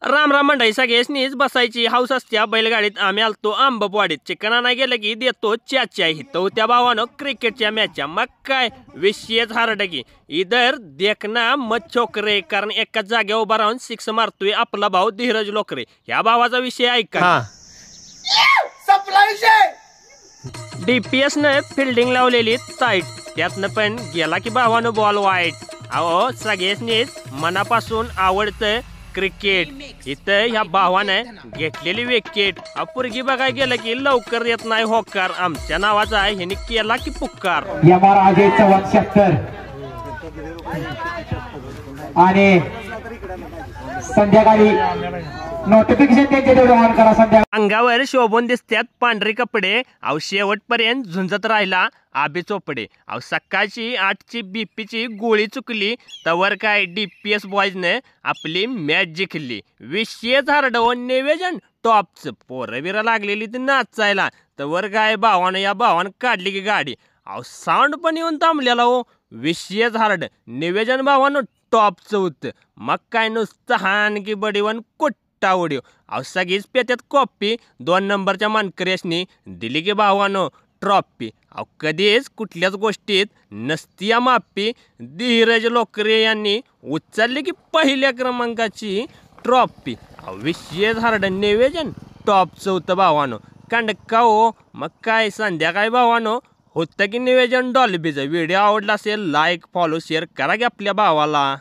राम राम मंडळी, सगळ्यांनीच बसायची हाऊस असत्या बैलगाडीत. आम्ही आलतो आंबपवाडीत. चिकन आणाय गेलं की देतो च्याच्या हितो त्या भावानं क्रिकेटच्या मॅचच्या. मग काय विषयच हार्ड की इधर देखना मत छोकरे, कारण एकाच जागेवर उभा राहून सिक्स मारतोय आपला भाऊ धीरज लोकरे. ह्या भावाचा विषय ऐका. DPS ने फिल्डिंग लावलेली टाईट, त्यातनं पण गेला की भावानं बॉल वाईट. अहो सगळ्यांनीच मनापासून आवडतं क्रिकेट. इथं ह्या भावाने घेतलेली विकेट. अपुरगी बघाय गेलं की लवकर येत नाही होकार. आमच्या नावाचा आहे ह्याने केला की पुकार. आणि संध्याकाळी नोटिफिकेशन त्यांच्याकडे ऑन करा. संध्या अंगावर शोभून दिसतात पांढरे कपडे. अहो शेवटपर्यंत झुंजत राहिला आबी चोपडे. अहो सकाळची 8ची बीपीची गोळी चुकली तवर काय DPS बॉयजने आपली मॅच जिंकली. विशेष हार्डवून निवेदन टॉपचं. पोरं बिरं लागलेली ती नाचायला तवर काय भावानं या भावानं काढली की गाडी. अहो साऊंड पण येऊन थांबलेला हो. विशेष हार्ड निवेदन भावानं टॉपचं होतं. मग काय नुसतं हान की बडीवन कुट्टा उडीव. अहो सगळीच पेत्यात कॉपी. 2 नंबरच्या मानकऱ्यासनी दिली की भावानं ट्रॉफी. अहो कधीच कुठल्याच गोष्टीत नसती या माफी. धीरज लोकरे यांनी उचलली की पहिल्या क्रमांकाची ट्रॉफी. अहो विशेष हार्ड निवेदन टॉपचं होतं भावानं. कंडका हो. मग काय संध्याकाळी भावानं होतं की निवेदन डॉल्बीचं. व्हिडिओ आवडला असेल लाईक फॉलो शेअर करा की आपल्या भावाला.